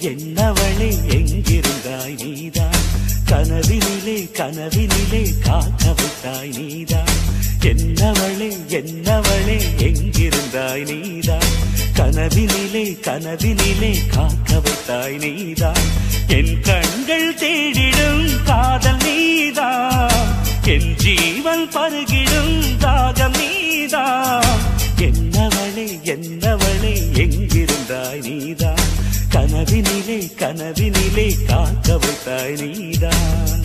என்னவளே எங்கிருந்தாய் நீதான் கனவினிலே கனவினிலே காக்க வைத்தாய் நீதான் என்னவளே என்னவளே எங்கிருந்தாய் நீதான் கனவினிலே கனவினிலே காக்க வைத்தாய் நீதான் என் கண்கள் தேடிடும் காதல் நீதான் என் ஜீவன் பருகிடும் தாகம் நீதான் என்னவளே என்னவளே எங்கிருந்தாய் நீதான் கனவினிலே கனவினிலே காக்க வைத்தாய் நீதான்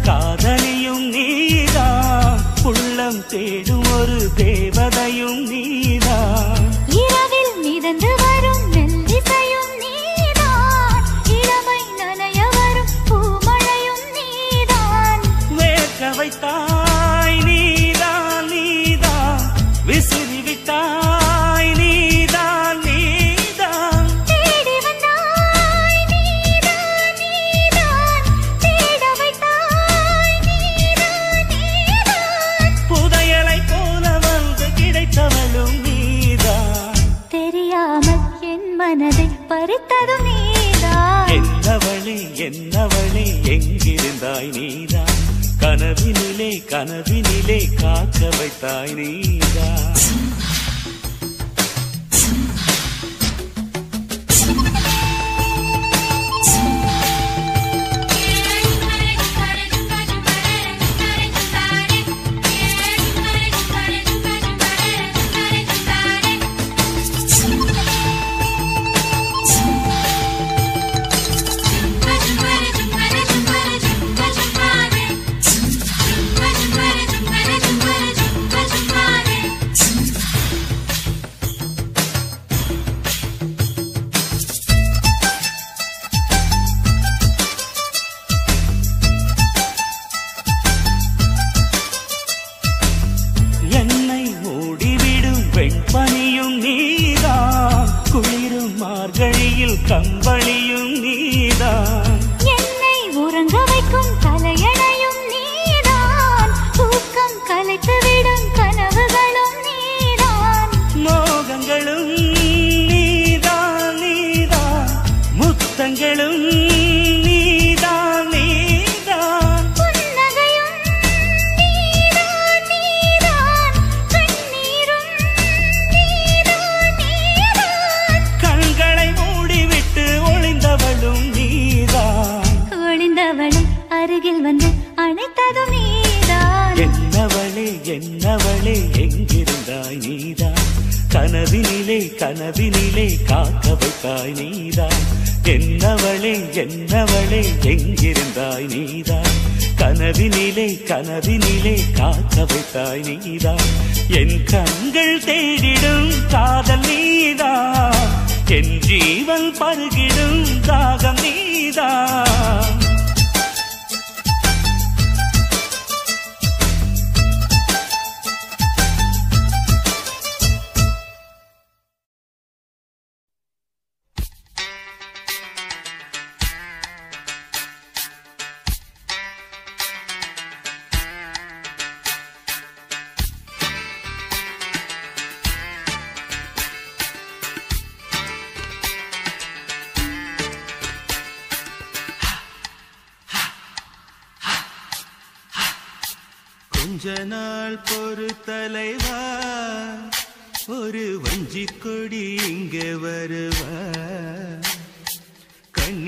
காதலியும் நீதான் உள்ளம் தேடும் ஒரு தேவதையும் நீதான் இரவில் மிதந்து வரும் மெல்லிசையும் நீதான் இளமை நனைய வரும் பூமழையும் நீதான் வேர்க்க வைத்தாய் நீதான் நீதான் விசிறி விட்டாய் நீதான் நீதான் தேடி வந்தாய் நீதான் நீதான் தேட வைத்தாய் நீதான் நீதான் புதையலை போல வந்து கிடைத்தவளும் நீதான் தெரியாமல் என் மனதை பறித்ததும் நீதான் என்னவளே என்னவளே எங்கிருந்தாய் நீதான் கனவினிலே கனவினிலே காக்க வைத்தாய் நீதான் வெண்பனியும் நீதான் குளிரும் மார்கழியில் கம்பளியும் நீதான் என்னை உறங்க வைக்கும் தலையணையும் நீதான் தூக்கம் கலைத்துவிடும் கனவுகளும் நீதான் மோகங்களும் நீதான் நீதான் முத்தங்களும் நீதான் நீதான் புன்னகையும் நீதான் நீதான் கண்ணீரும் நீதான் நீதான் கண்களை மூடிவிட்டு ஒளிந்தவளும் நீதான் ஒளிந்தவளை அருகில் வந்து அணைத்ததும் நீதான் என்னவளே என்னவளே எங்கிருந்தாய் நீதான் கனவினிலே கனவினிலே காக்க வைத்தாய் நீதான் என்னவளே என்னவளே எங்கிருந்தாய் நீதான் கனவினிலே கனவினிலே காக்க வைத்தாய் நீதான் என் கண்கள் தேடிடும் காதல் நீதான் என் ஜீவன் பருகிடும் தாகம் நீதான் கொஞ்ச நாள் பொறு தலைவா ஒரு வஞ்சி கொடி இங்கே வருவா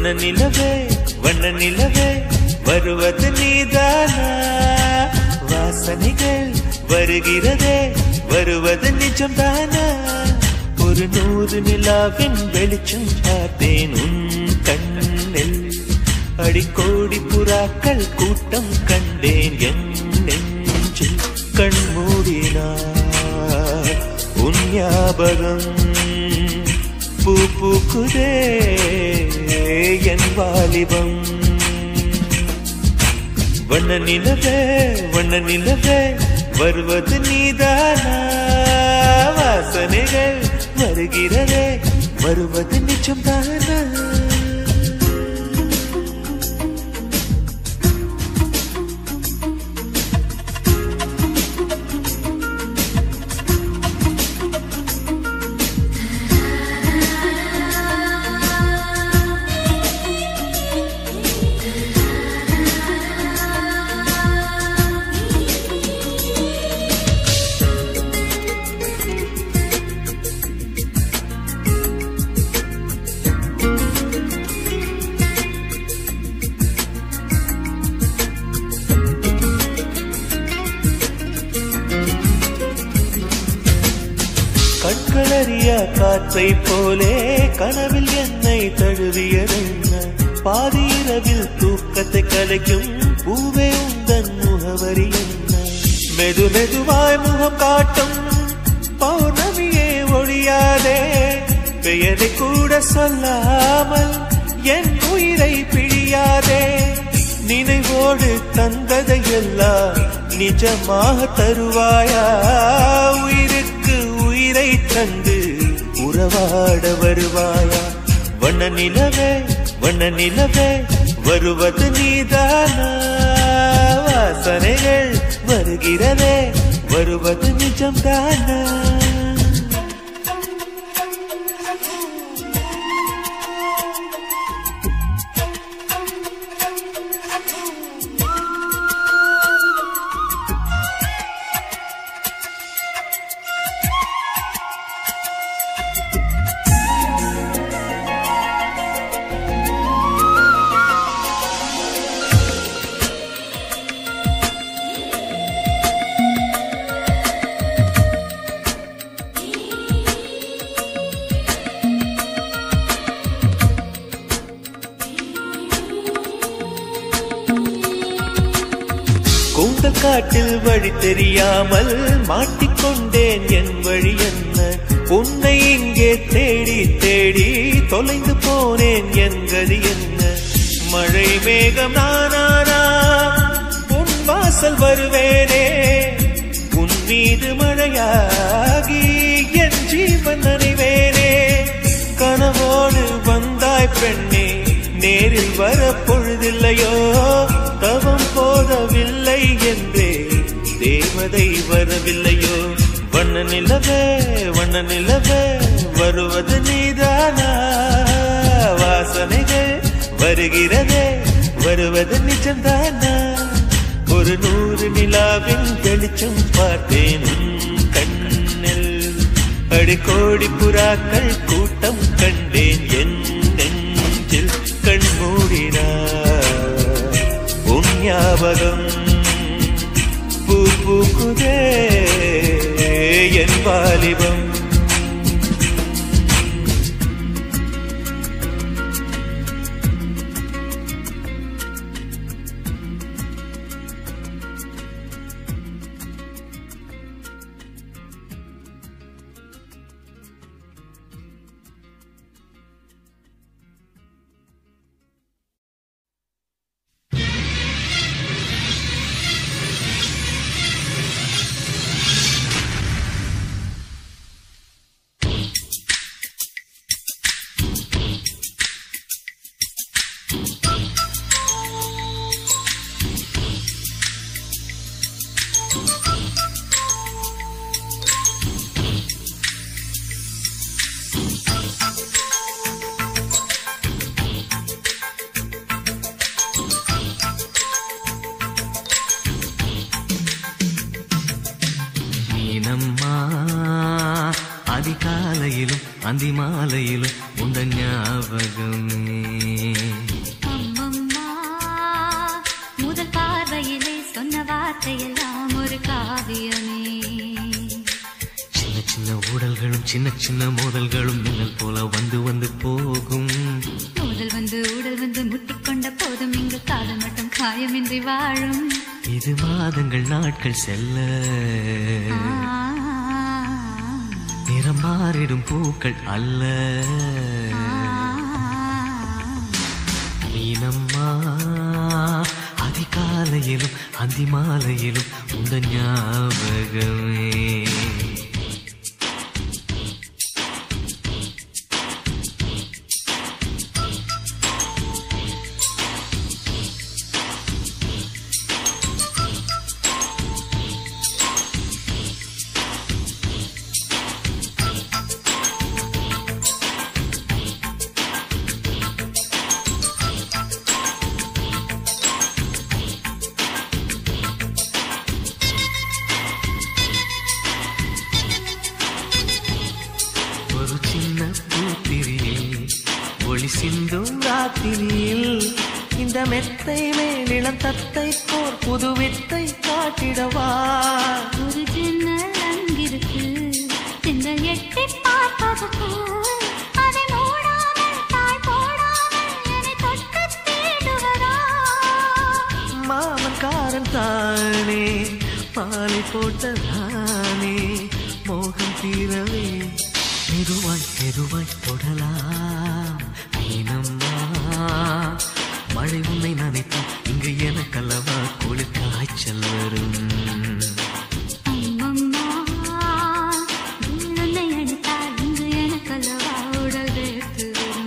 வண்ண நிலவே வண்ண நிலவே வருவது நீதானா வாசனைகள் வருகிறதே வருவது நிஜம்தானா ஒரு 100 நிலாவின் வெளிச்சம் பார்த்தேன் உன் கண்ணில் அடிக்கோடி புறாக்கள் கூட்டம் கண்டேன் என் நெஞ்சில் கண் மூடினார் உன் ஞாபகம் பூ பூக்குதே என் வாலிபம் வண்ண நிலவே வருவது நீதானா வாசனைகள் வருகிறதே வருவது நிஜம்தானா கண்களறிய காற்றை போலே கனவில் என்னை தழுவியதென்ன பாதி இரவில் தூக்கத்தை கலைக்கும் பூவே உந்தன் முகவரி என்ன மெது மெதுவாய் முகம் காட்டும் பௌர்ணமியே ஒழியாதே பெயரை கூட சொல்லாமல் என் உயிரை பிழியாதே நினைவோடு தந்ததையெல்லாம் நிஜமாக தருவாயா உயிருக்கு உயிரை தந்து உறவாட வருவாயா வண்ண நிலவே வருவது நீதானா வாசனைகள் வருகிறதே வருவது நிஜம்தானா கூந்தல் காட்டில் வழி தெரியாமல் மாட்டிக்கொண்டேன் என் வழி என்ன உன்னை இங்கே தேடி தேடி தொலைந்து போனேன் என் கதி என்ன மழை மேகம் நானானா உன் வாசல் வருவேனே உன் மீது மழையாகி என் ஜீவன் நனைவேனே கனவோடு வந்தாய் பெண்ணே நேரில் வர பொழுதில்லையோ தவம் போதவில்லை என்றே தேவதை வரவில்லையோ வண்ண நிலவே வருவது நீதானா வாசனைகள் வருகிறதே வருவது நிஜம்தானா ஒரு 100 நிலாவின் வெளிச்சம் பார்த்தேன் கண்ணில் அடிக்கோடி புறாக்கள் கூட்டம் கண்டேன் என் நெஞ்சில் கண் மூடினார் உன் ஞாபகம் பூ பூக்குதே என் வாலிபம் நீனம்மா அதிகாலையிலும் அந்தி மாலையிலும் உந்த ஞாபகமே வார்த்தையெல்லாம் ஒரு காவியமே. சின்ன சின்ன ஊடல்களும் சின்ன சின்ன மோதல்களும் மின்னல் போல வந்து வந்து போகும். மோதல் வந்து ஊடல் வந்து முட்டிக்கொண்ட போதும் இங்கு காதல் மட்டும் காயமின்றி வாழும். இது மாதங்கள் நாட்கள் செல்ல நிறம் மாறிடும் பூக்கள் அல்ல. மீனம்மா அதிகாலையிலும் அந்தி மாலையிலும் உந்த ஞாபகமே. சிந்தும் ராத்திரியில் இந்த மெத்தை மேலிளம் தத்தை போர் புது வித்தை காட்டிடவா. ஒரு ஜன்னல் அங்கிருக்கு திங்கள் எட்டி பார்ப்பதற்கு அதை மூடாமல் தாழ் போடாமல் என்னை தொட்டு தேடுவதா. மாமன் காரன் தானே மாலை போட்டதானே மோகம் தீரவே மெதுவாய் மெதுவாய் தொடலாம். மீனம்மா மழை உன்னை நினைத்தால் இங்கு எனக்கல்லவா குளிர் காய்ச்சல் வரும். அம்மம்மா உன்னை அடித்தால் இங்கு எனக்கல்லவா உடல் வேர்த்து வரும்.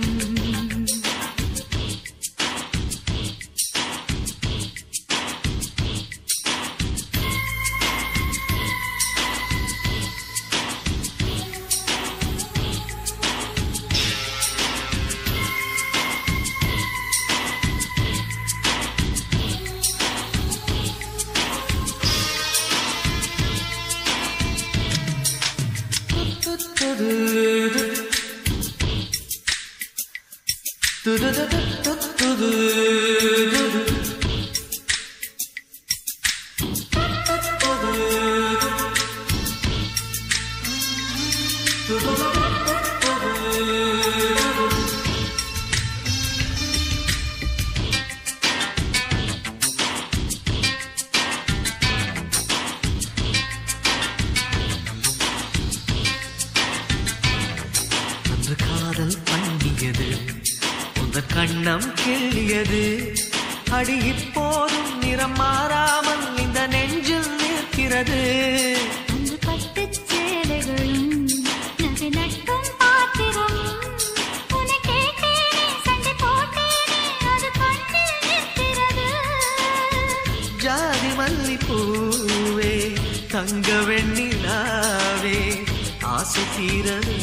காதல் பண்ணியது உங்கள் கண்ணம் கிள்ளியது. அடி இப்போதும் நிறம் மாறாமல் இந்த நெஞ்சில் நிற்கிறது. அந்த பட்டு சேலைகளும் நகை நட்டும் பாத்திரம் உன்னை கேட்டேனே சண்டை போட்டேனே அது கண்ணில் நிற்கிறது. ஜாதி மல்லி பூவே தங்க வெண்ணிலாவே ஆசை தீரவே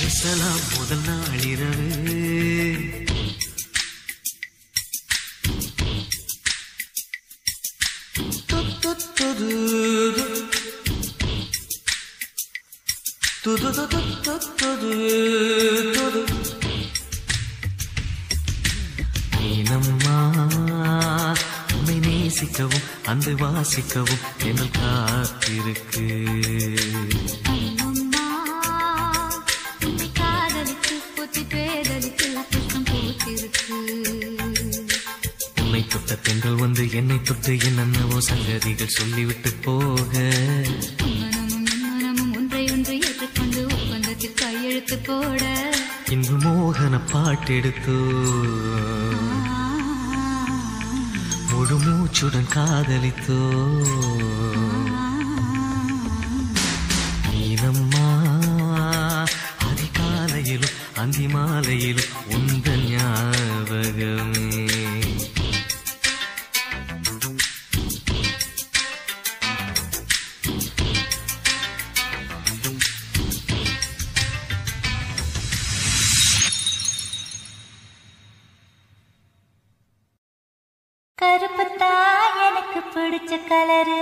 பேசலாம் முதல் நாளிரவு. மீனம்மா உன்னை நேசிக்கவும் அந்த வாசிக்கவும் என்ன காத்திருக்கு. அம்மம்மா உன்னை காதலித்து பொத்தி பேதலித்து புஷ்பம் பூத்திருக்கு. உன்னை தொட்ட பெண்கள் வந்து என்னை தொட்டு என்னென்னவோ சங்கதிகள் சொல்லிவிட்டு போக மனமும் ஒன்றை ஒன்று ஏற்றுக்கொண்டு ஒப்பந்தத்தில் கையெழுத்து போட இன்று மோகன பாட்டெடுத்தோ முழு மூச்சுடன் காதலித்தோ. மீனம்மா அதிகாலையிலும் அந்தி மாலையிலும் உந்த ஞாபகமே. கருப்புத்தா எனக்கு பிடிச்ச கலரு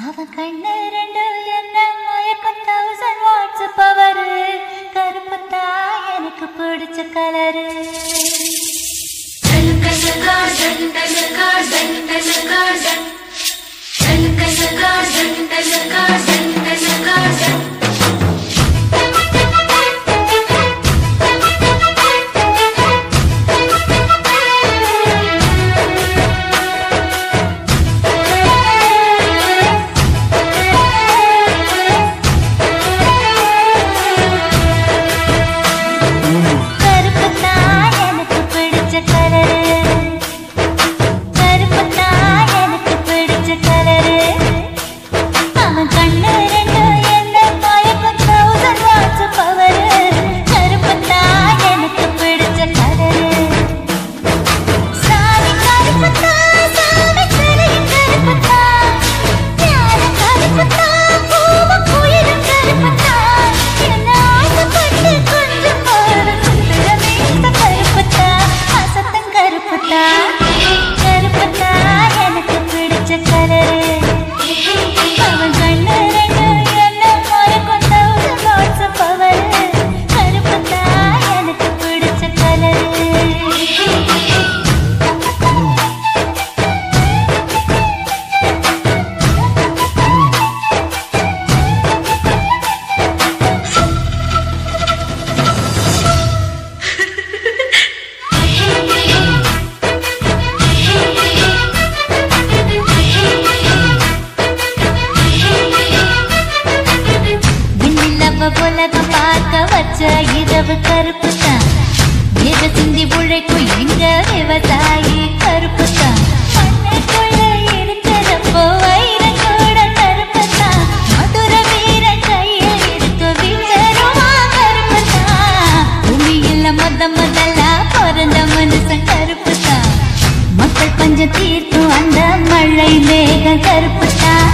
அவன் கண்ணு ரெண்டு என்ன மயக்கம் 1000 வாட்ஸ் பவரு. கருப்புத்தா எனக்கு பிடிச்ச colour. garden, garden, garden, garden, garden. உலகம் பார்க்க வச்ச இரவு கருப்பு தான். எதை சிந்தி உழைக்கும் எங்க விவசாயி கருப்பு தான். மண்ணுக்குள்ள இருக்கிறப்போ வைரம் கூட கருப்பு தான். மதுர வீர கையில் இருக்க வீரருமா கருப்பு தான். பூமியில முதலா பிறந்த மனுஷன் கருப்பு தான். மக்கள் பஞ்சம் தீர்க்கும் அந்த மழை மேக கருப்பு தான்.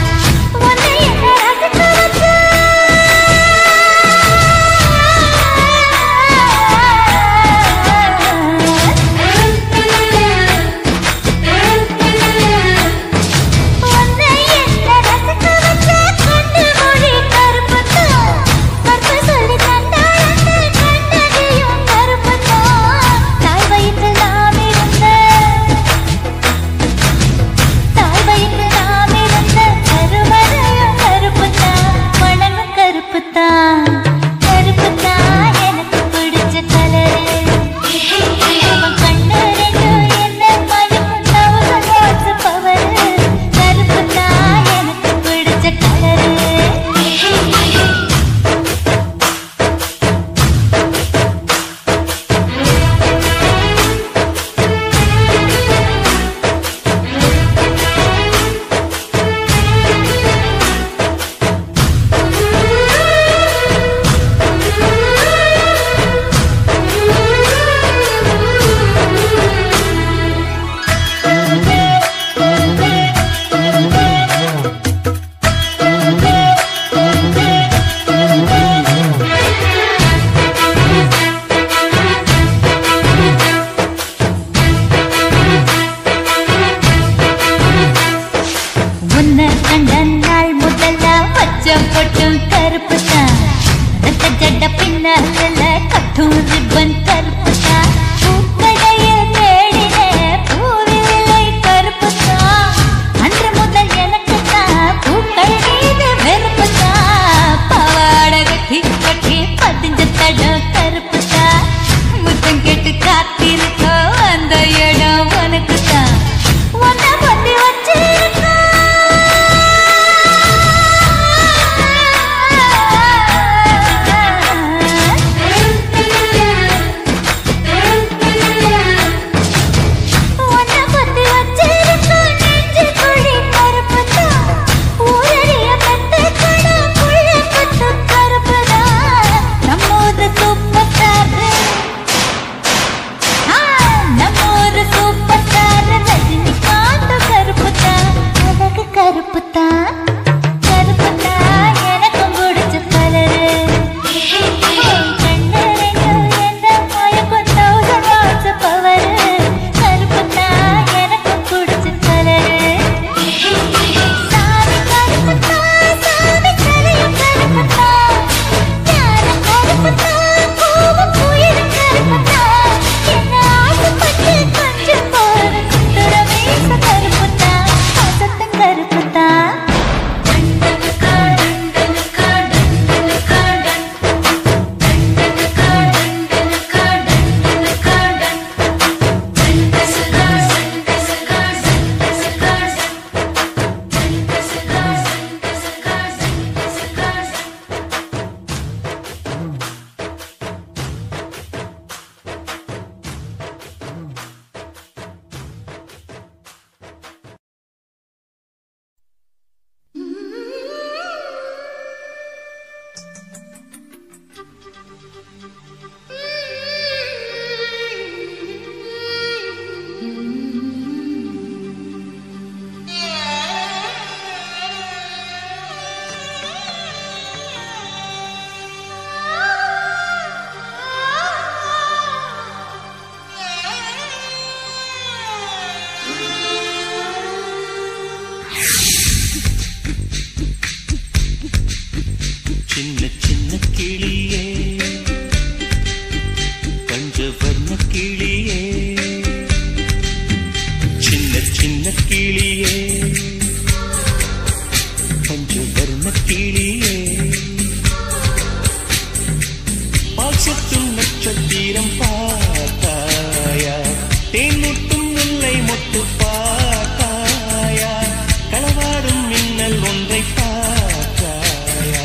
ஒன்றை பார்த்தாயா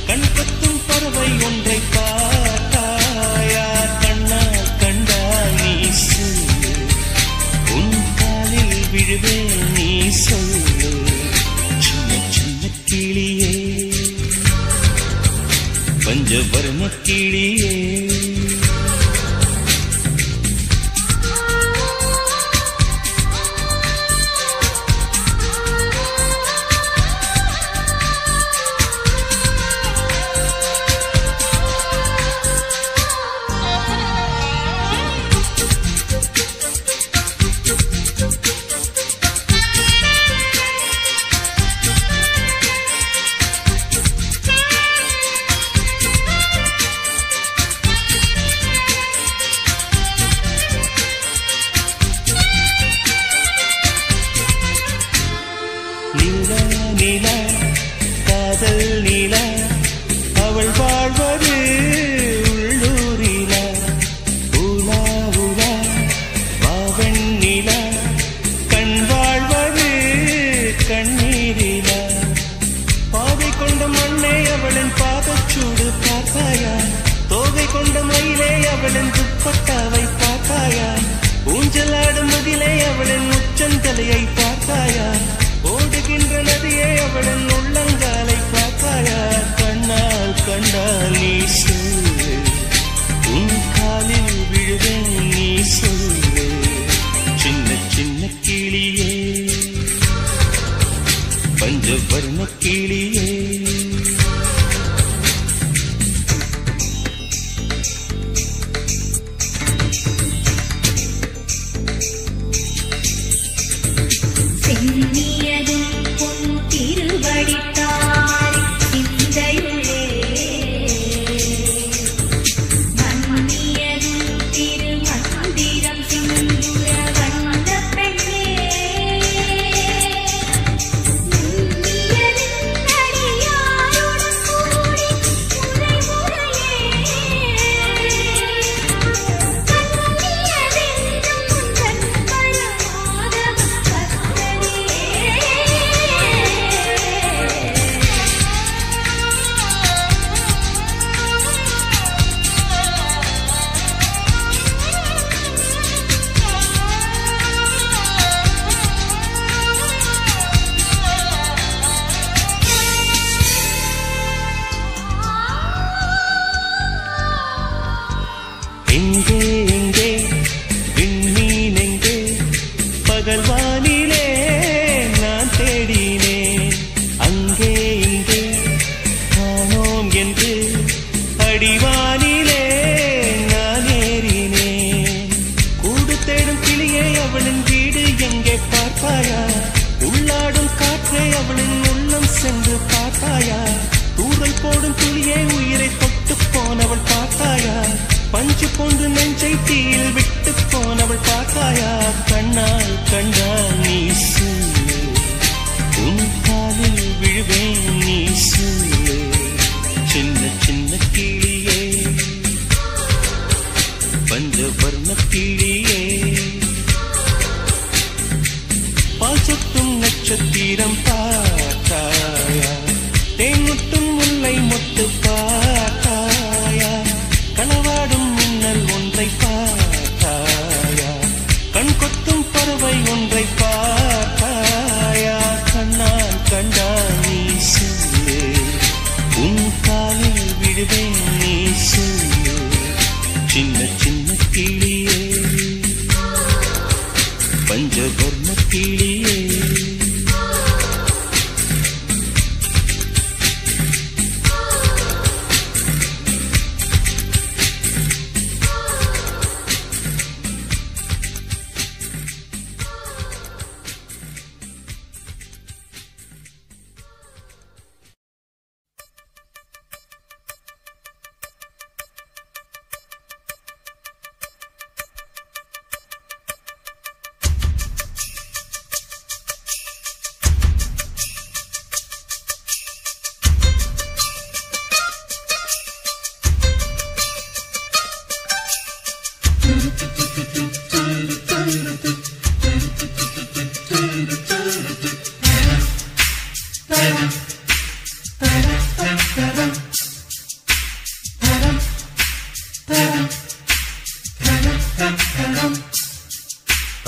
கண் பத்தும் பறவை பஞ்சவர்ண கிளியே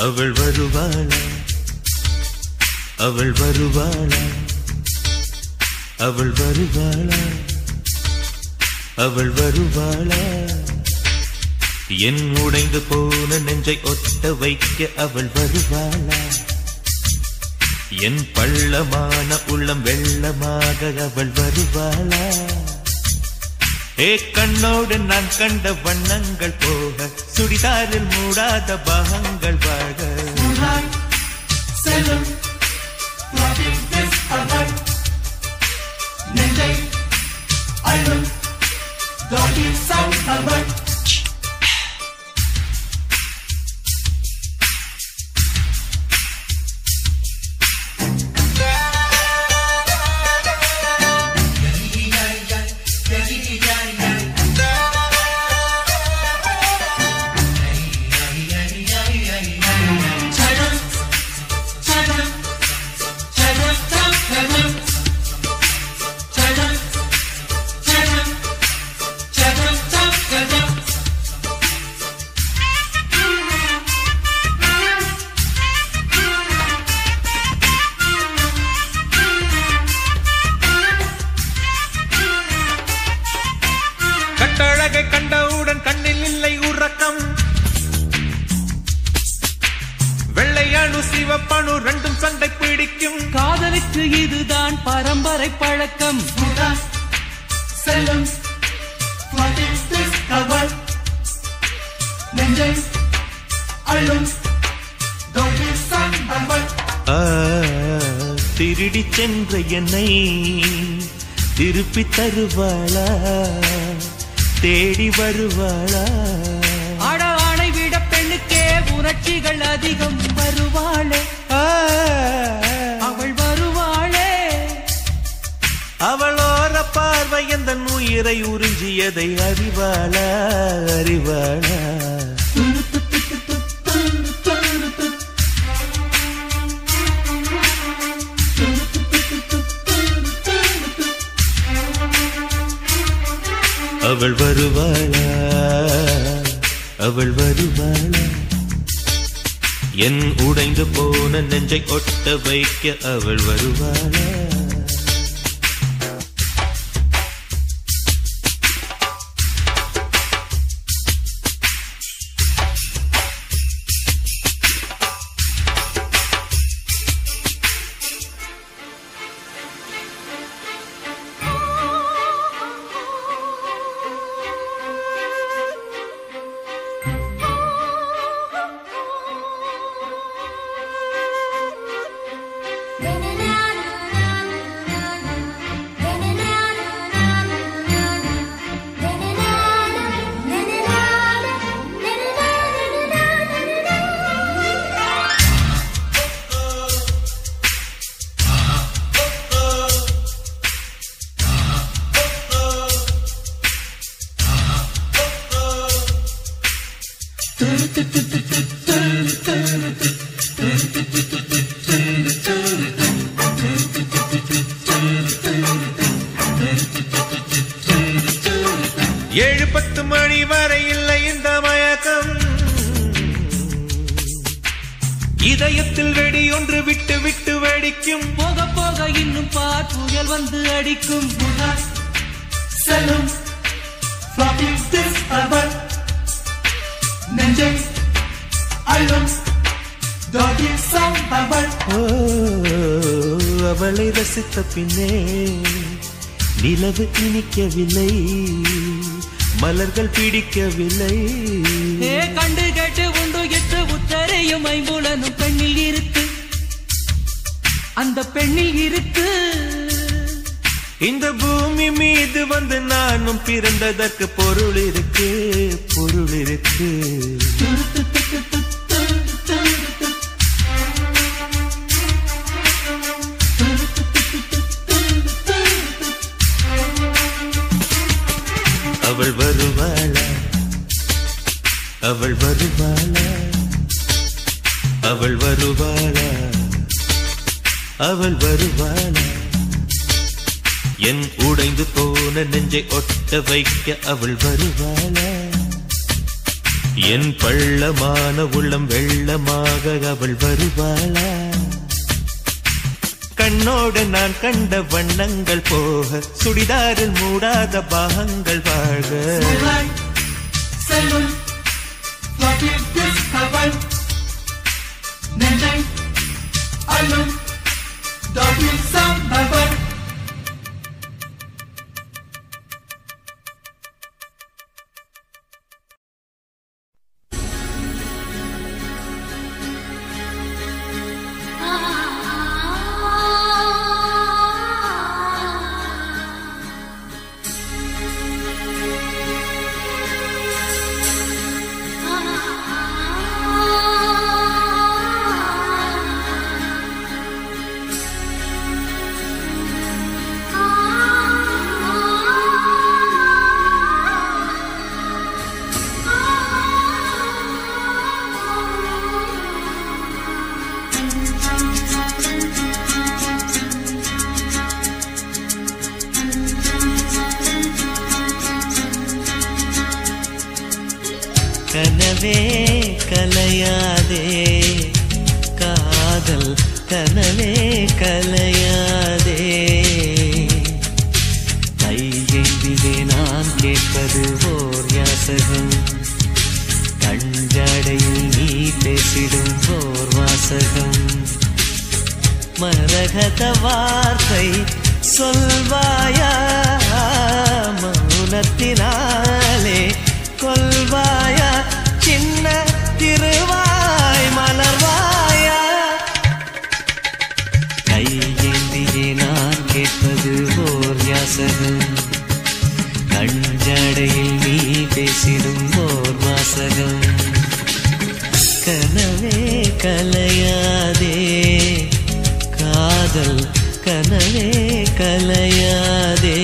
அவள் வருவாளா அவள் வருவாளா அவள் வருவாளா அவள் வருவாளா என் உடைந்து போன நெஞ்சை ஒட்ட வைக்க அவள் வருவாளா என் பள்ளமான உள்ளம் வெள்ளமாக அவள் வருவாளா ஏ கண்ணோடு நான் கண்ட வண்ணங்கள் போக சுடிதாரில் மூடாத பாகங்கள் வாழ செல்லும் அவள் நெஞ்சை அள்ளும் டாகி சவுண்ட் அவள் கட்டழகை கண்டவுடன் கண்ணில் இல்லை உறக்கம் வெள்ளையானு சிவப்பணு ரெண்டும் சண்டை பிடிக்கும் காதலுக்கு இதுதான் பரம்பரை பழக்கம் செல்லும் அவள் நெஞ்சை அள்ளும் திருடி சென்ற என்னை திருப்பி தருவாளா தேடி வருவாளா ஆட ஆணை விட பெண்ணுக்கே உணர்ச்சிகள் அதிகம் வருவாளே அவள் வருவாளே அவளோர பார்வை எந்த உயிரை உறிஞ்சியதை அறிவாளா அறிவாளா அவள் வருவாளா அவள் வருவாளா என் உடைந்து போன நெஞ்சை ஒட்ட வைக்க அவள் வருவாளா ஏழு 10 மணி வரை இல்லை இந்த மயக்கம் இதயத்தில் வெடி ஒன்று விட்டு விட்டு வெடிக்கும் போக போக இன்னும் பார் புயல் வந்து அடிக்கும் செல்லும் அவள் நெஞ்சை அள்ளும் அவளை ரசித்த பின்னே நிலவு இனிக்கவில்லை மலர்கள் பிடிக்கவில்லை கண்டு கேட்டு உண்டு எட்டு உத்தரையும் ஐம்புலனும் பெண்ணில் இருக்கு அந்த பெண்ணில் இருக்கு இந்த பூமி மீது வந்து நானும் பிறந்ததற்கு பொருள் இருக்கு பொருள் இருக்கு அவள் வருவாளா அவள் வருவாளா அவள் வருவாளா அவள் வருவாளா என் உடைந்து போன நெஞ்சை ஒட்ட வைக்க அவள் வருவாளா என் பள்ளமான உள்ளம் வெள்ளமாக அவள் வருவாளா கண்ணோடு நான் கண்ட வண்ணங்கள் போக சுடிதாரில் மூடாத பாகங்கள் வாழ்க செல்லும் நெஞ்சை அல்லும் டாபில் சம்பவம் கனவே கலையாதே காதல் கனவே கலையாதே கையெழுதியே நான் கேட்பது ஓர் யாசகம் கஞ்சாடையில் நீ பேசிடும் ஓர் வாசகம் மரகத வார்த்தை சொல்வாயா மௌனத்தினாலே கொல்வாயா சின்ன திருவாய் மலர்வாயா கையேந்தியே நான் கேட்பது ஓர் யாசகம் கஞ்சாடையில் நீ பேசிடும் ஓர் வாசகம் கனவே கலையாதே காதல் கனவே கலையாதே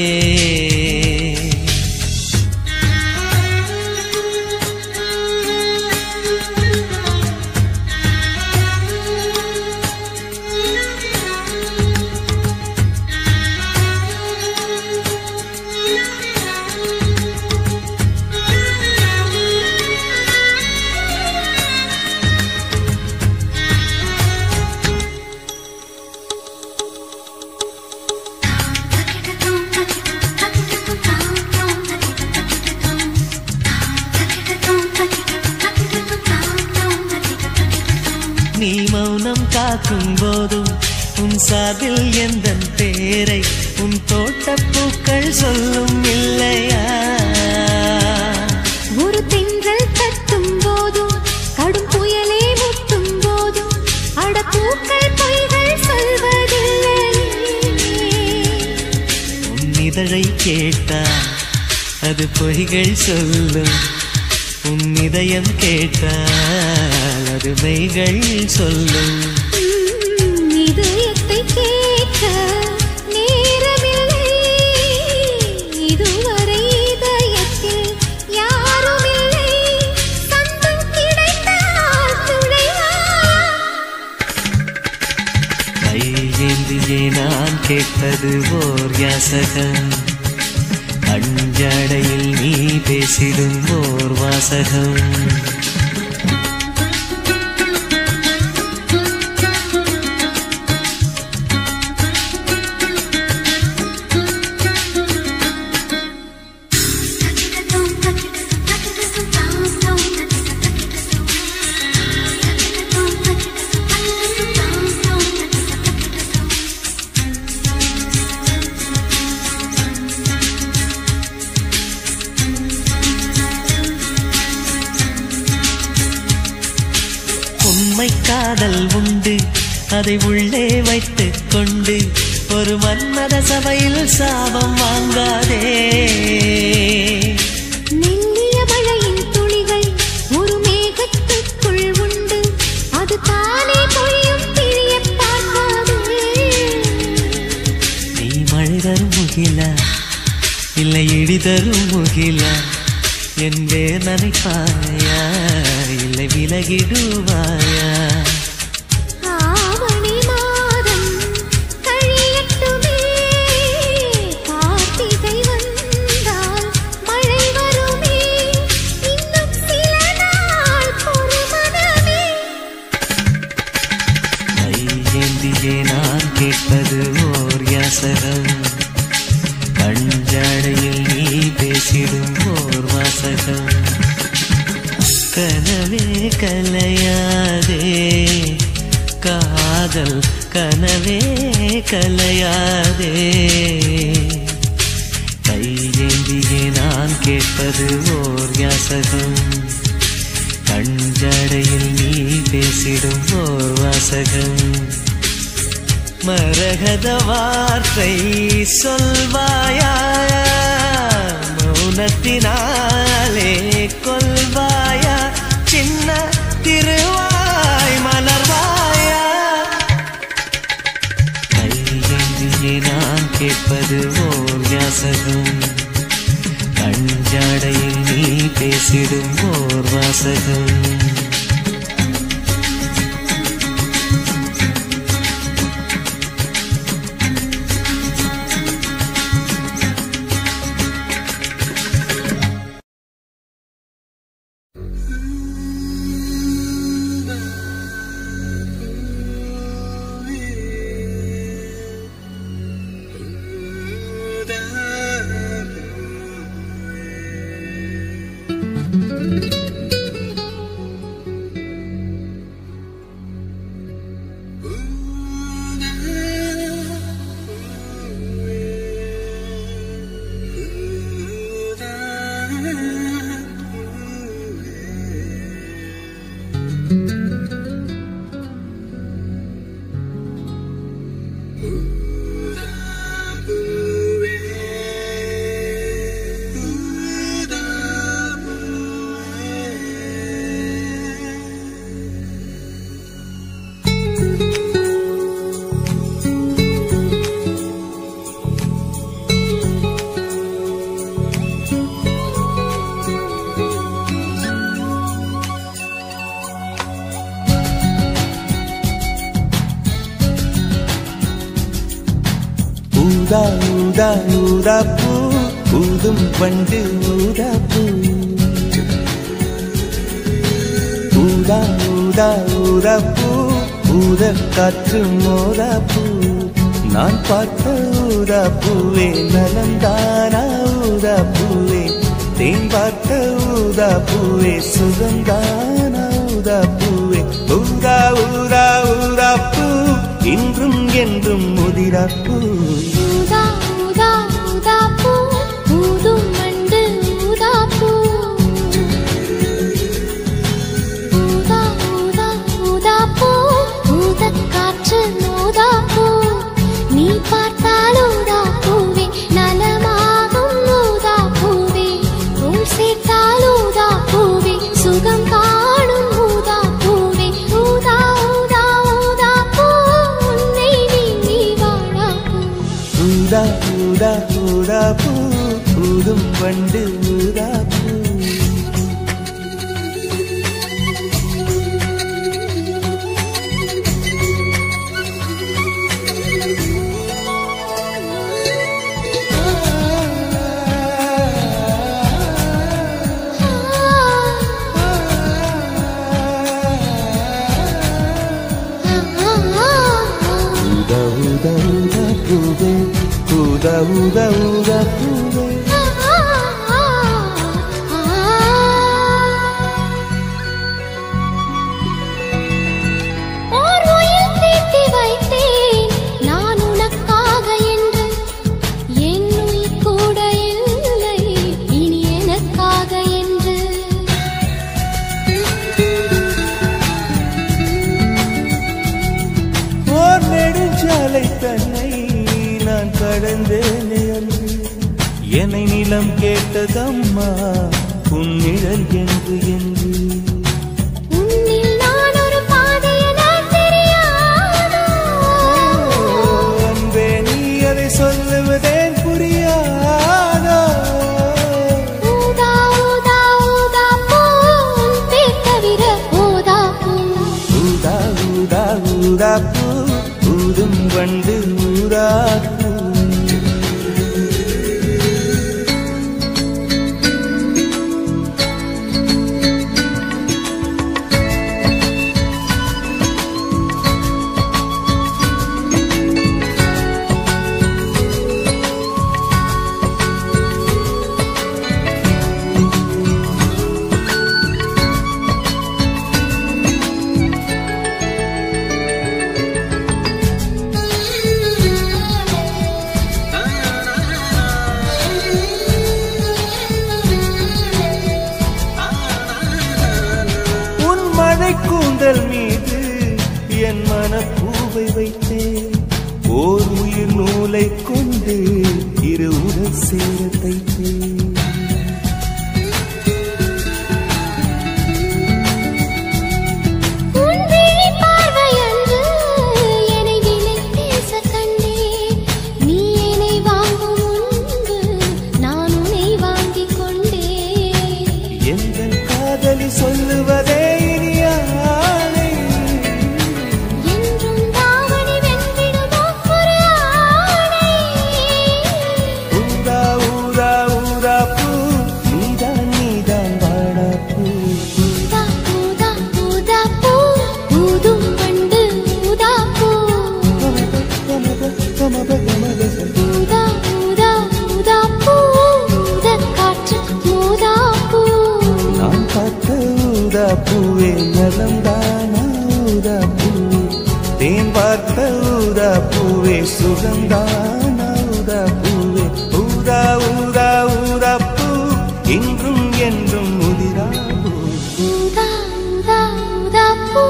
நீ மௌனம் காக்கும் போதும் உன் சாதில் எந்தன் பேரை உன் தோட்டப்பூக்கள் சொல்லும் இல்லையா ஒரு தென்றல் தட்டும் போதும் கடும் புயலே முட்டும் போதும் அடப்பூக்கள் பொய்கள் சொல்வதில்லை உன் இதழை கேட்டா அது பொய்கள் சொல்லும் உன் இதயம் கேட்டால் அது மெய்கள் சொல்லும் இதயத்தை கேட்க நேரமில்லை இதுவரை இதயத்தில் யாரும் இல்லை சந்தம் கிடைத்தால் துணைவா கையேந்தியே நான் கேட்பது ஓர் யாசகம் அஞ்சாடையில் நீ பேசிடும் ஓர் வாசகம் உண்மை காதல் உண்டு அதை உள்ளே வைத்துக் கொண்டு ஒரு மன்மத சபையில் சாபம் வாங்காதே மெல்லிய மழையின் துளிகள் ஒரு மேகத்துக்குள் உண்டு அது தானே பொழியும் பிரிய பார்க்காதே நீ மழை தரும் முகிலா இல்லை இடி தரும் முகிலா என்பே நினைப்பாயா இல்லை விலகிடுவாயா ஆவணி மாதம் கழியட்டுமே கார்த்திகை வந்தால் மழை வருமே இன்னும் சில நாள் பொறுமனமே கையேந்தியே நான் கேட்பது பேசிடும் ஓர் வாசகம். கனவே கலையாதே காதல் கனவே கலையாதே. கையேந்தியே நான் கேட்பது ஓர் யாசகம். கஞ்சடையில் நீ பேசிடும் ஓர் வாசகம். மரகத வார்த்தை சொல்வாயா மௌனத்தினாலே கொல்வாயா சின்ன திருவாய் மலர்வாயா. கையேந்தியே நான் கேட்பது ஓர் யாசகம். கஞ்சாடையில் நீ பேசிடும் ஓர் வாசகம். ஊதா ஊதா ஊதாப்பூ ஊதும் பண்டு ஊதாப்பூ. ஊதா ஊதா ஊதாப்பூ ஊத காற்று மோதாப்பூ. நான் பார்த்த ஊதாப்பூவே நலந்தானா ஊதாப்பூவே. தேன் பார்த்த ஊதாப்பூவே சுகந்தானா ஊதாப்பூவே. ஊதா ஊதா ஊதாப்பூ இன்றும் என்றும் முதிராப்பூ. ஊதா ஊதா ஊதாப்பூ ஊதும் மண்டு ஊதாப்பூ. ஊதா ஊதா ஊதாப்பூ ஊதக் காற்று மோதாப்பூ. நீ பார்த்தால் ஊதாப்பூவே நலமாகும் ஊதாப்பூவே. உள் சேர்த்தால் ஊதாப்பூவே சுகம் காணும் ஊதாப்பூவே. ஊதா ஊதா ஊதாப்பூ உன்னை நீ வாழாப்பூ. ஊதா ஊதா ஊதாப்பூ ஊதும் பண்டு ஊதாப்பூ. ஊதா ஊதா ஊதாப்பூவே. ஓர் உயிர் தீட்டி வைத்தேன் நான் உனக்காக என்று. என் உயிர் கூட இல்லை இனி எனக்காக என்று. ஓர் நெடுஞ்சாலை தன்னை நான் கடந்தேனே அன்று. என்னை நிலம் கேட்டதம்மா உன் நிழல் என்று என்று. உன்னில் நான் ஒரு பாதை என தெரியாதோ. அன்பே நீ அதை சொல்லுவதேன் புரியாதோ. ஊதா ஊதா ஊதாப்பூ உன் பேர் தவிர ஊதாப்பூ. ஊதா ஊதா ஊதாப்பூ ஊதும் வண்டு ஊதாப்பூ. சேர தைத்தேன். சொல்லுவதே இனியானை என்றும் தாவணி வென்றிடுமோ ஒரு ஆணை. ஊதா ஊதா ஊதா பூ நீதான் நீதான் வாடா பூ. ஊதா ஊதா ஊதா பூ ஊதும் வண்டு ஊதா பூ. ஊதா ஊதா ஊதா பூ ஊதக் காற்று ஊதா பூ. நான் பார்த்த ஊதா பூவே நலம்தானா ஊதா பூவே, தேன் பார்த்த ஊதா பூவே சுகந்தானா ஊதா பூவே. ஊதா ஊதா ஊதா பூ இன்றும் என்றும் முதிரா பூ. ஊதா ஊதா ஊதா பூ.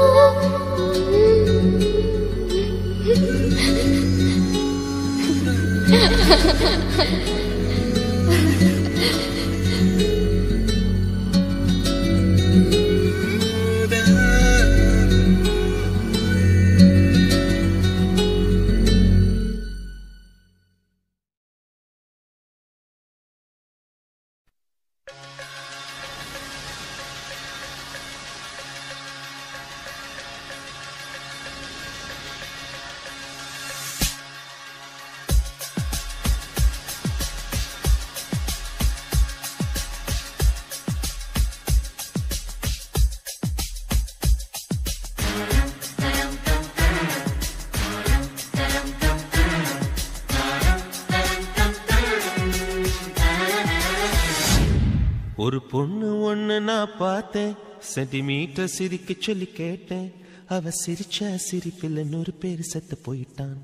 ஒரு பொண்ணு ஒண்ணு நான் பார்த்தேன், சென்டிமீட்டர் சிரிக்க சொல்லி கேட்டேன். அவ சிரிச்ச சிரிப்பில் 100 பேர் செத்து போயிட்டான்.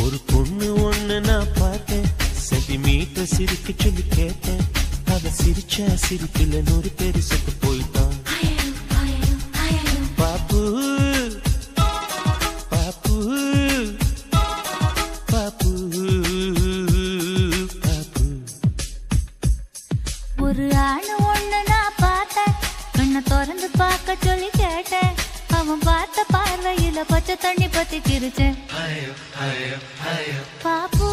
ஒரு பொண்ணு ஒண்ணு நான் பார்த்தேன், சென்டிமீட்டர் சிரிக்க சொல்லி கேட்டேன். அவ சிரிச்ச சிரிப்பில் 100 பேர் செத்து போயிட்டான். பாப்பு பாப்பு பாப்பு பாப்பு. ஒரு ஆணு ஒண்ணு நான் பார்த்தேன், கண்ணை திறந்து பார்க்க சொல்லி கேட்டேன். அவன் பார்த்த பார்வையில பச்சை தண்ணி பத்தி கிரிச்சேன். பாப்பு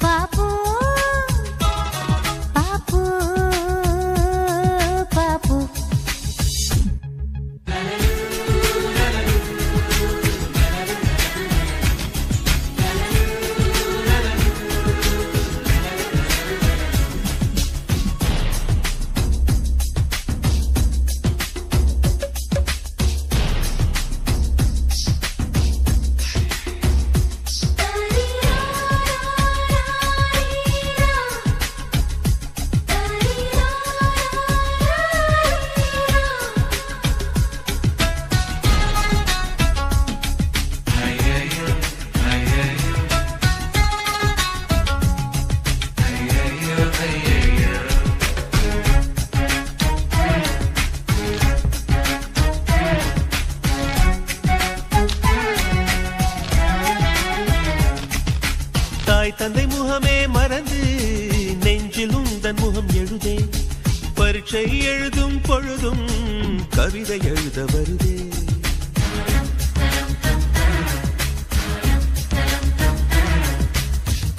பாப்பு பாப்பு பாப்பு. தந்தை முகமே மறந்து நெஞ்சில் உந்தன் முகம் எழுதே. பரீட்சை எழுதும் பொழுதும் கவிதை எழுத வருதே.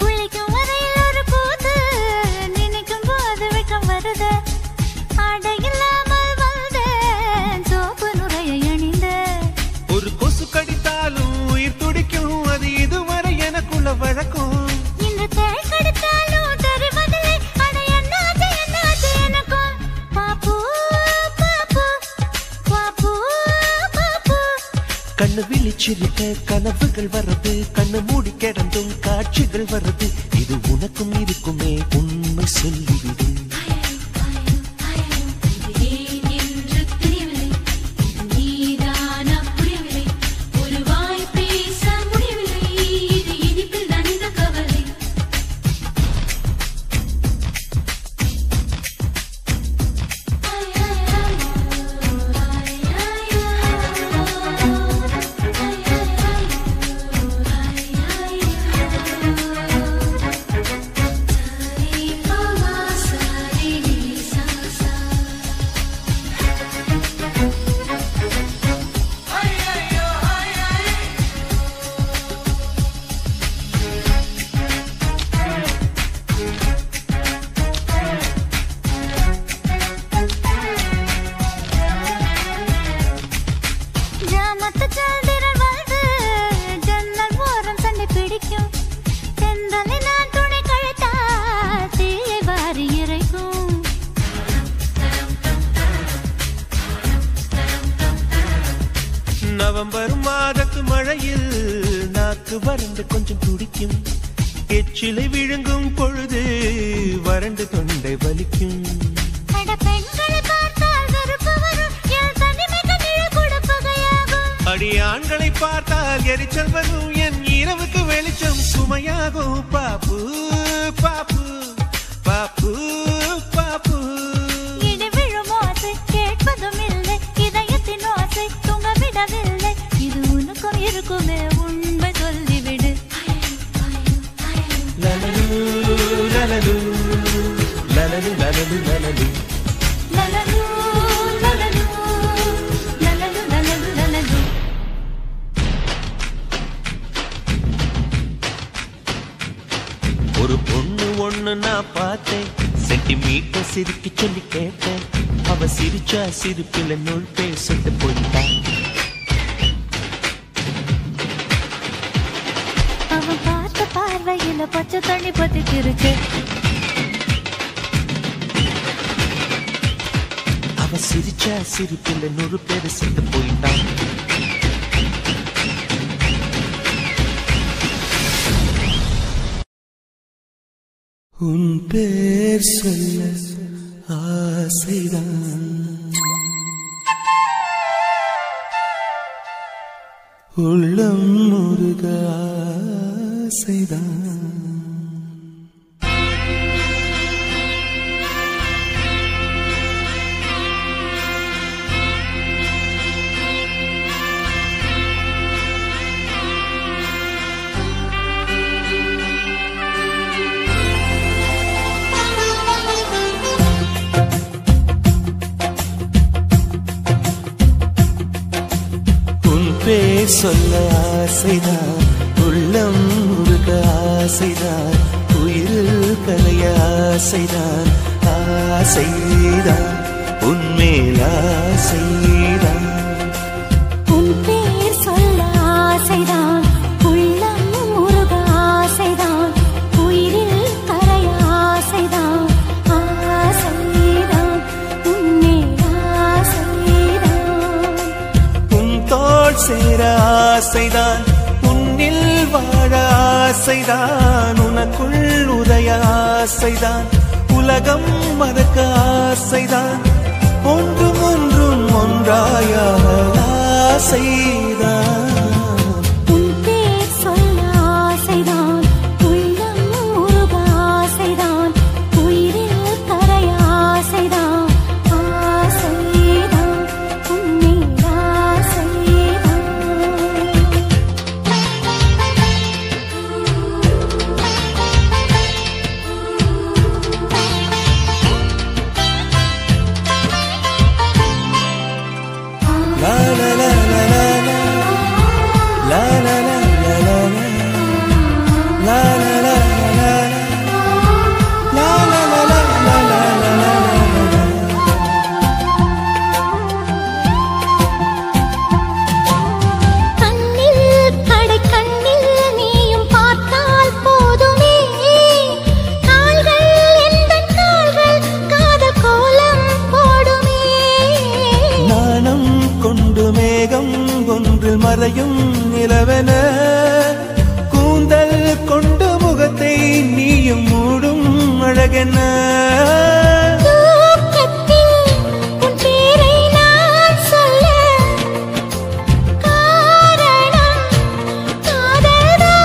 குளிக்கும் வரையில் ஒரு போது நினைக்கும் போது வெட்கம் வருது. ஆடை இல்லாமல் வந்தேன், சோப்பு நுரையை அணிந்தேன். ஒரு கொசு கடித்தாலும் உயிர் துடிக்கும், அது இதுவரை எனக்குள்ள வழக்கம். இந்த தேள் கடித்தாலும் தெரிவதில்லை, அட என்னாச்சு என்னாச்சு எனக்கும். பாப்பு பாப்பு பாப்பு பாப்பு. கண்ணு விழிச்சிருக்க கனவுகள் வர்றது, கண்ணு மூடி கிடந்தும் காட்சிகள் வர்றது. இது உனக்கும் இருக்குமே, உண்மை சொல்லிவிடு. காத்து மழையில் நாக்கு வறண்டு கொஞ்சம் துடிக்கும். எச்சிலை விழுங்கும் பொழுது வறண்டு தொண்டை வலிக்கும். அடி ஆண்களை பார்த்தால் எரிச்சல் வரும், என் இரவுக்கு வெளிச்சம் சுமையாகும். பாப்பு பாப்பு பாப்பு பாப்பு விழும் ஆசை கேட்பதும் இல்லை, இதயத்தின் ஆசை தூங்க விடவில்லை. இது உனக்கும் இருக்குமே உண்மை சொல்லிவிடு. லலலு லலலு லலலு லலலு லலலு லலலு லலலு லலலு லலலு லலலு. ஒரு பொண்ணு ஒண்ணு நான் பார்த்தேன், சென்டிமீட்டர் சிரிக்க சொல்லி கேட்டேன். அவ சிரிச்சா சிரிப்பில நூல் பேசிட்டு போயிட்டான். அவன் பார்த்த பார்வையில பச்சை தண்ணி பத்திக்கிருச்சு. அவ சிரிச்சா சிரிப்பில நூறு பேர் செத்து போயிட்டான். உன் பேர் சொல்ல ஆசைதான், உள்ளம் முருக ஆசைதான். பேர் சொல்ல ஆசைதான், உள்ளம் முருக ஆசைதான், உயிரில் கலைய ஆசைதான். ஆசைதான் உன்மேல் ஆசைதான். உன் பேர் சொல்ல ஆசைதான், உள்ளம் முருக ஆசைதான், உயிரில் கரைய ஆசைதான். ஆசைதான் உன்மேல் ஆசைதான். உன் தோள் சேர ஆசைதான், உன்னில் வாழ ஆசைதான், உனக்குள் உதய ஆசைதான், உலகம் மறக்க ஆசைதான், ஒன்றும் ஒன்றும் ஒன்றாய ஆசைதான். உன் பேர் சொல்ல ஆசைதான், உள்ளம் முருக ஆசைதான், உயிரில் கரைய ஆசைதான். ஆசைதான் உன்மேல் ஆசைதான். La la la la la la, la la la la la la, la la la la la, la la la la la la la. கண்ணில் கடை கண்ணில் நீயும் பார்த்தால் போதுமே, கால்கள் எந்தன் கால்கள் காதல் கோலம் போடுமே. நாணம் கொண்டு மேகம் ஒன்றில் மறையும் நிலவென, கூந்தல் கொண்டு முகத்தை நீயும் மூடும் அழகென. தூக்கத்தில் உன் பேரை நான் சொல்ல காரணம் காதல்தானே.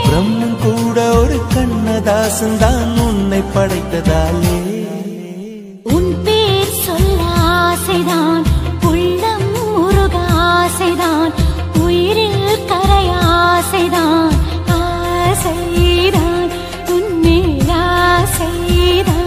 பிரம்மன் கூட ஒரு கண்ணதாசன் தான் உன்னை படைத்ததாலே. உன் பேர் சொல்ல ஆசைதான், உள்ளம் முருக ஆசைதான், உயிரில் கரைய ஆசைதான். ஆசைதான் உன்மேல் ஆசைதான்.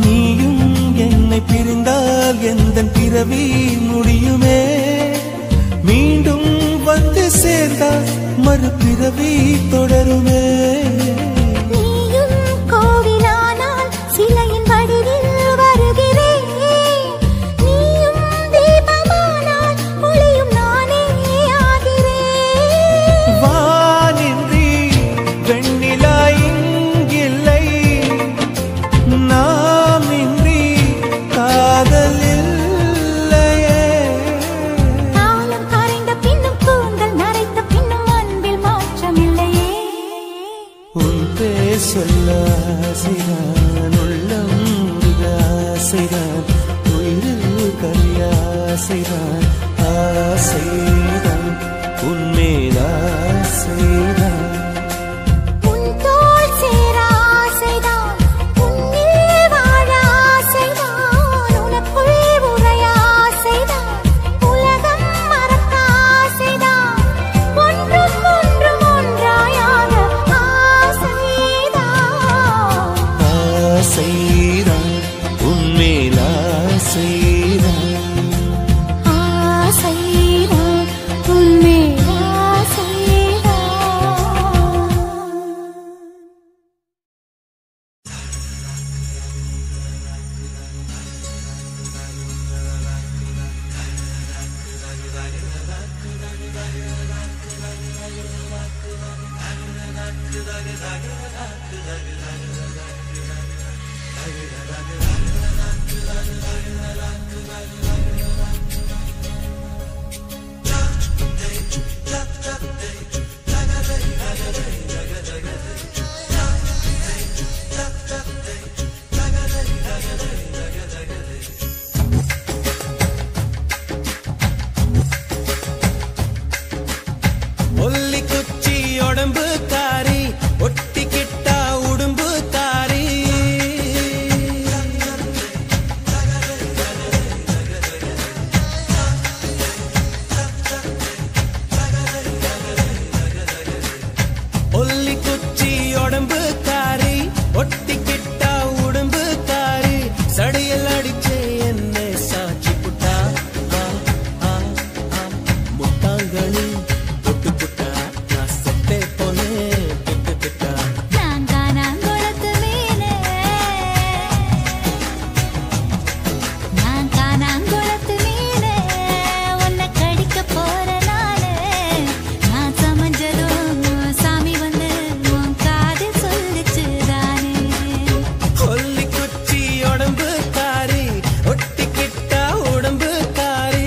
நீயும் என்னை பிரிந்தால் எந்தன் பிறவி முடியுமே. மீண்டும் வந்து சேர்ந்தால் மறுபிறவி தொடருமே. நீயும் கோவிலானால் சிலையின் வடிவில் வருகிறேன். நீயும் தீபமானால் ஒளியும் நானே ஆகிறேன். வானின்றி வெண்ணிலா இங்கில்லை, நாம் இன்றி காதல் இல்லையே. காலம் கரைந்த பின்னும் கூந்தல் நரைத்த பின்னும் அன்பில் மாற்றமில்லையே. உன் பேர் சொல்ல ஆசைதான், உள்ளம் முருக ஆசைதான், உயிரில் கரிய ஆசைதான், ஆசைதான் உன்மேல் ஆசைதான். உன் தோள் சேர ஆசைதான், உன்னில் வாழ ஆசைதான், உனக்குள் உறைய ஆசைதான், உலகம் மறக்க ஆசைதான், ஒன்றும் ஒன்றும் ஒன்றாயாக ஆசைதான். ஆசைதான் உன்மேல் ஆசைதான். ஆசைதான் உன்மேல் ஆசைதான். ஒல்லி குச்சி உடம்பு காரி, ஒட்டிக்கிட்டா உடும்பு காரி. ஒல்லி குச்சி உடம்பு காரி, ஒட்டிக்கிட்டா உடம்பு காரி. சடையில் அடிச்சே என்ன சாட்சி புட்டா. முட்டாங்கனி தொட்டு புட்டா, நான் செத்தே போனேன் பிட்டு பிட்டா. நான் காணாங்குளத்து மீனே, நான் காணாங்குளத்து மீனே, உன்னை கடிக்க போற நாளே. நான் சமைஞ்சதும் சாமி வந்து உன் காதில் சொல்லிச்சு தானே. ஒல்லி குச்சி உடம்பு காரி, ஒட்டிக்கிட்டா உடம்பு காரி.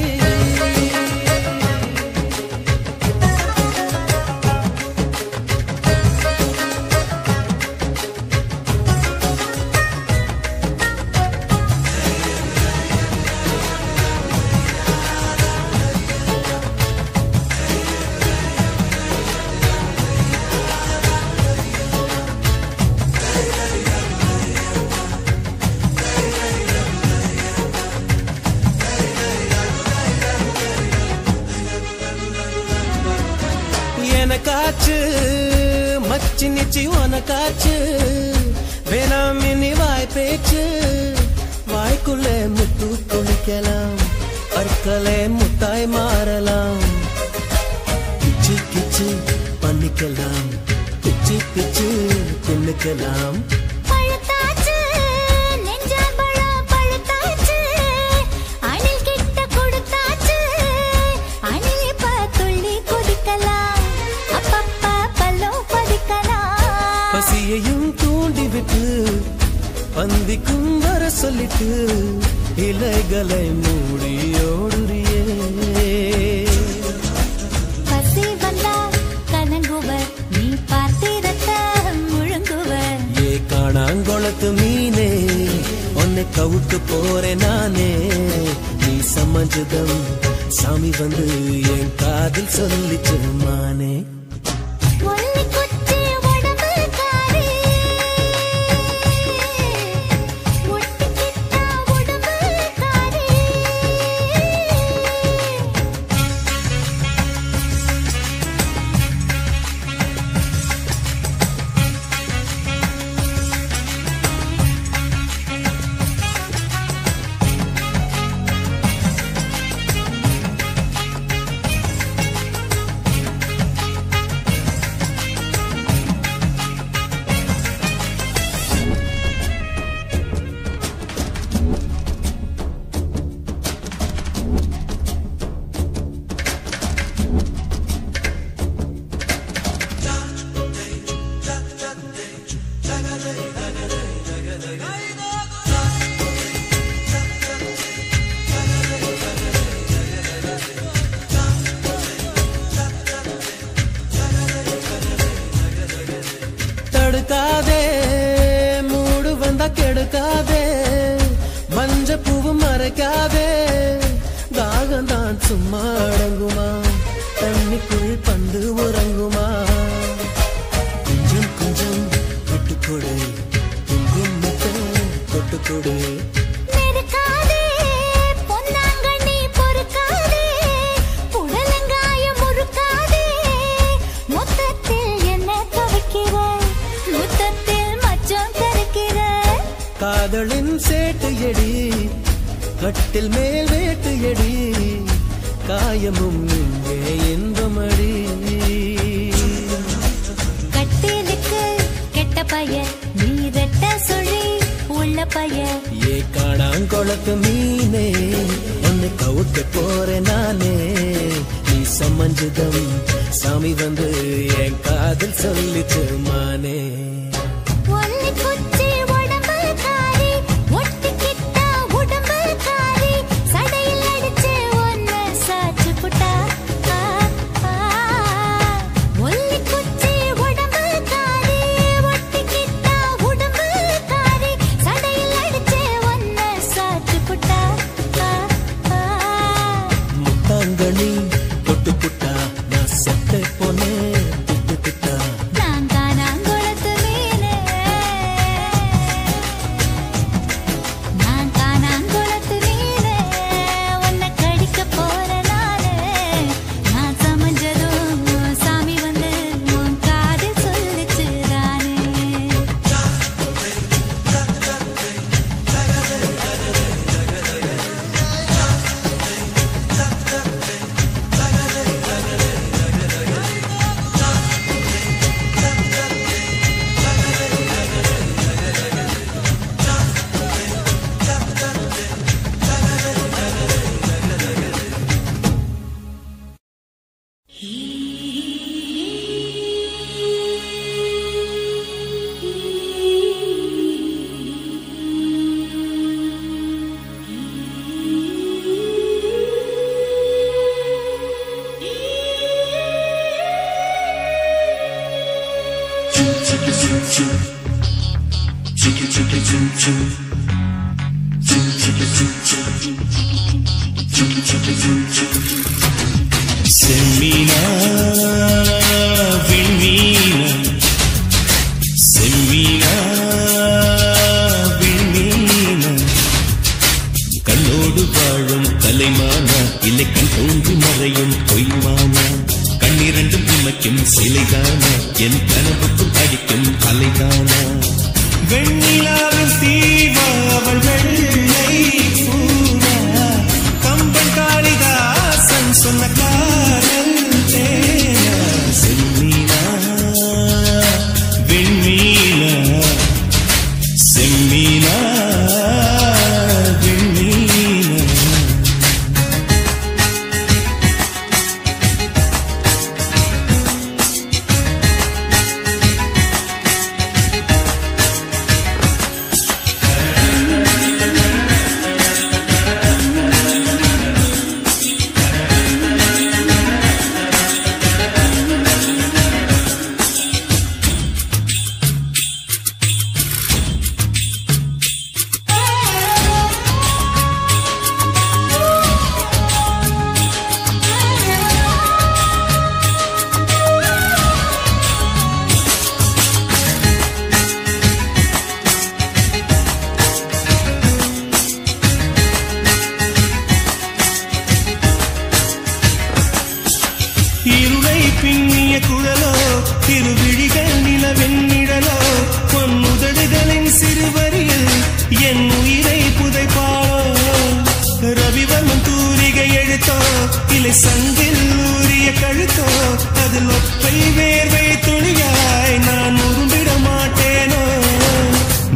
எனக்காச்சு மச்சி நிச்சி உனக்காச்சு, வேணாம் இனி வாய் பேச்சு. வாய்க்குள்ளே முத்து குளிக்கலாம், பற்களே முத்தாய் மாறலாம். கிச்சு கிச்சு பண்ணிக்கலாம், பிச்சு பிச்சு தின்னுக்கலாம். பழுத்தாச்சு நெஞ்சால் பழம் பழுத்தாச்சு, அணில் கிட்ட கொடுத்தாச்சு, அணில் இப்ப துள்ளி குதிக்கலாம், அப்பப்பா பல்லும் பதிக்கலாம். பசியையும் தூண்டிவிட்டு பந்திக்கும் வர சொல்லிட்டு, இலைகளை மூடி ஓடுறியே. பசி வந்தால் கலங்குவர், நீ பார்த்திரத்த முழுங்குவர். ஏ காணாங்குளத்து மீனே, உன்னை கவுட்டு போறேன் நானே. நீ சமஞ்சதம் சாமி வந்து என் காதில் சொல்லிச்சு மானே. ஒல்லி குச்சி உடம்பு காரி, ஒட்டிக்கிட்டா உடம்பு காரி. தடுக்காதே மூடு வந்தா கெடுக்காதே மஞ்ச பூவு மறைக்காதே தாகம் தான் சும்மா அடங்குமா தண்ணிக்குள் பந்து உறங்குமா கொஞ்சம் கொஞ்சம் விட்டுக்கொடு துங்கும் மட்டும் தொட்டுக்கொடு காதலின் சேட்டு எடி கட்டில் மேல் வேட்டு எடி காயமும் இங்கே இன்பமடி கட்டிலுக்கு கெட்ட பைய நீ ரெட்ட சொல்லி உள்ள பைய ஏ காணாங்கொளத்து மீனே உன்னை கவுட்டு போறேன் நானே நீ சமஞ்சதம் சாமி வந்து என் காதல் சொல்லிச்சு மானே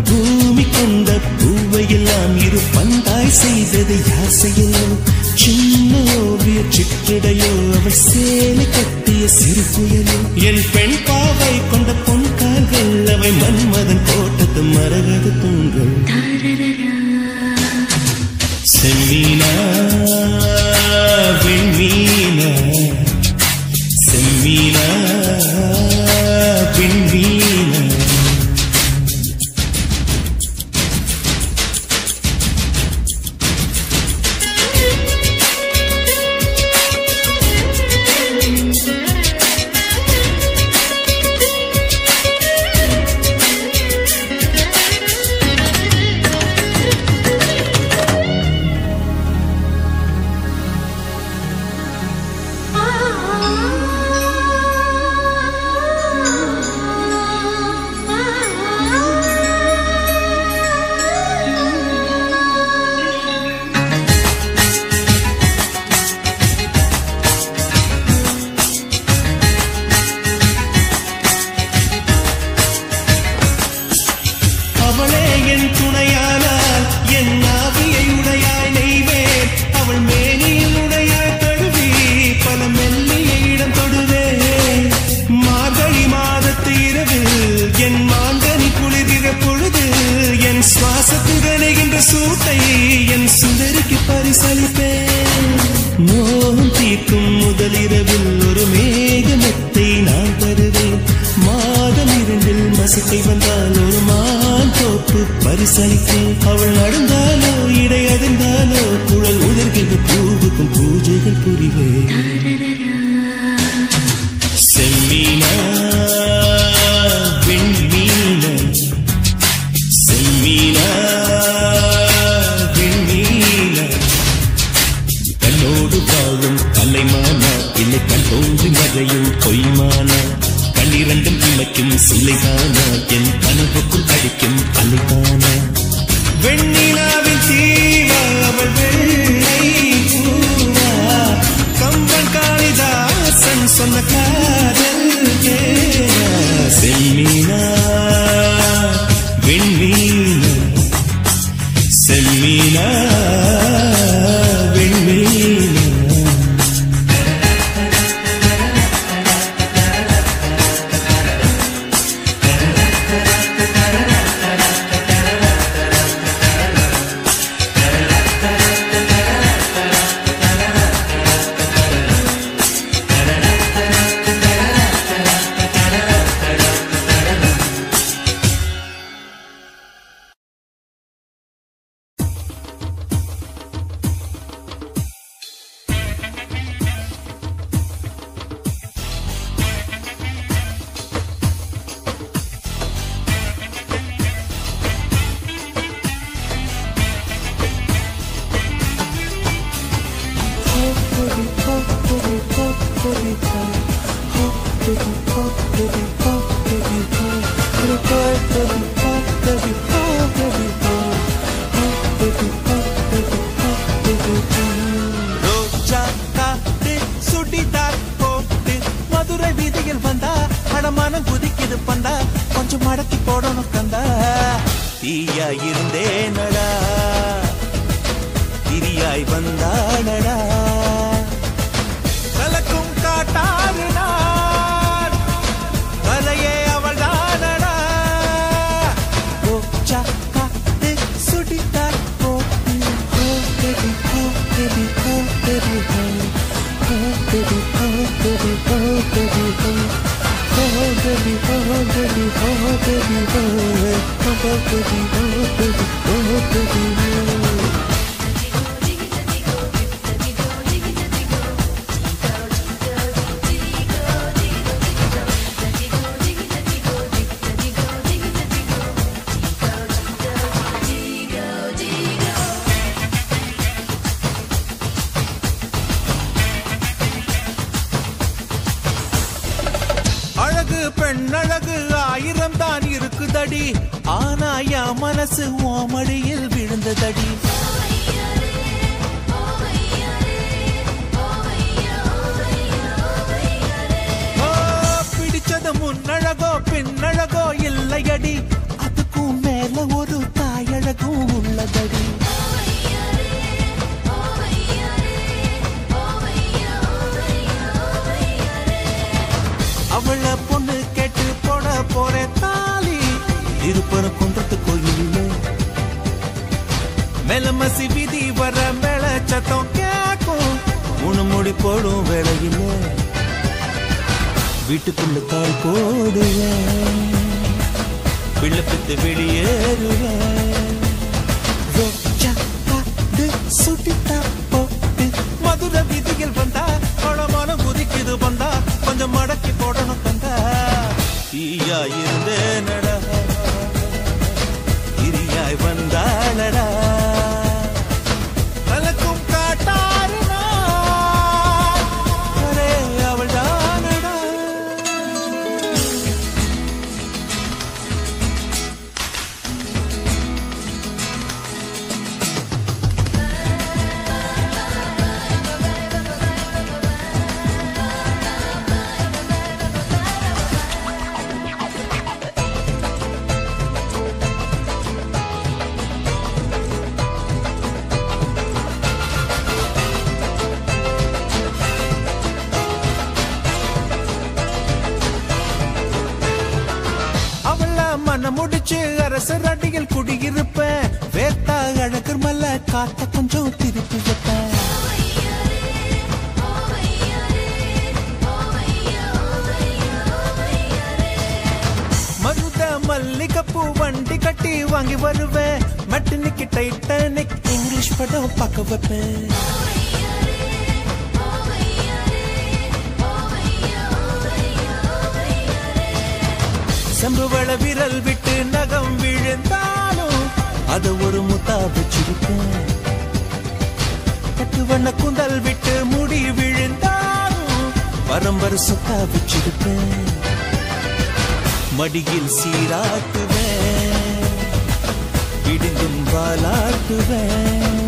பூமி கொண்ட பூவையெல்லாம் ஒரு பந்தாய் செய்தது யார் செய்யலோ சின்ன ஓவிய சிற்றடையோ அவள் சேலை கட்டிய சிறு புயலோ என் பெண் பாவை கொண்ட பொன் கால்கள் அவை மன்மதன் தோட்டத்து மரகத தூண்கள் செம்மீனா வெண்மீனா செம்மீனா வெண்மீனா சூட்டை என் சுந்தரிக்கு பரிசளிப்பேன் மோகம் தீர்க்கும் முதலிரவில் ஒரு மேகமத்தை நான் தருவேன் மாதம் 2 மசத்தை வந்தால் ஒரு மான் தோப்பு பரிசளிப்பேன் அவள் நடந்தாலோ இடை அதிர்ந்தாலோ குழல் உதிர்கின்ற பூவுக்கும் பூஜைகள் புரிவேன் செம்மீனா வெண்மீனா செம்மீனா கலைமானா இல்லை கண் தோன்றி மறையும் பொய்மானா கண்ணிரண்டும் இமைக்கும் சிலைதானா என் கனவுக்குள் அடிக்கும் அலைதானா வெண்ணிலாவின் தீவா அவள் வெள்ளை பூவா கம்பன் காளிதாசன் சொன்ன காதல் கேளா செம்மீனா வெண்மீனா செம்மீனா வெண்மீனா மனசு ஓமடியில் விழுந்ததடி பிடிச்சது முன்னழகோ பின்னழகோ இல்லையடி அதுக்கும் மேல ஒரு தாயழகும் உள்ளதடி விதி வர மேல சத்தம் கேக்கும் உணு முடி போடும் வேளையில் வீட்டுக்குள்ள கால் போடுவேன் பிள்ளை பித்து வெளியேறுவேன் சுட்டித்தா போட்டு மதுர விதிகள் வந்தா பழமான குதிக்குது வந்தா கொஞ்சம் மடக்கி போடணும் தந்தா தீயா இருந்தேனடா திரியாய் வந்தாளடா கலக்கும் காட்டாருனா அரே அவள் தானடா முடிச்சு அரசர் அடியில் குடியிருப்பேன் வேத்தா அழகர் மல்ல காத்த கொஞ்சம் திருப்பி வைப்பேன் மருத மல்லிகைப்பூ வண்டி கட்டி வாங்கி வருவேன் மெட்டனிக்கு டைட்டானிக் இங்கிலீஷ் படம் பார்க்க வைப்பேன் செம்புவள விரல் விட்டு நகம் விழுந்தாலும் அத ஒரு முத்தா வச்சிருப்பேன் கட்டு வண்ண குண்டல் விட்டு முடி விழுந்தாலும் பரம்பரை சொத்தா வச்சிருப்பேன் மடியில் சீராட்டுவேன் விடுங்கும் வாலாட்டுவேன்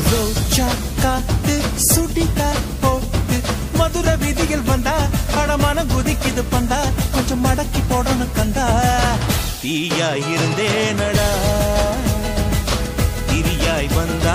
ரோஜா காத்து சுடிதா போட்டு மதுர விதிகள் வந்தா படமான குதிக்குது பந்தா கொஞ்சம் மடக்கி போடணும் கந்தா தீயா இருந்தேனடா திரியாய் வந்தா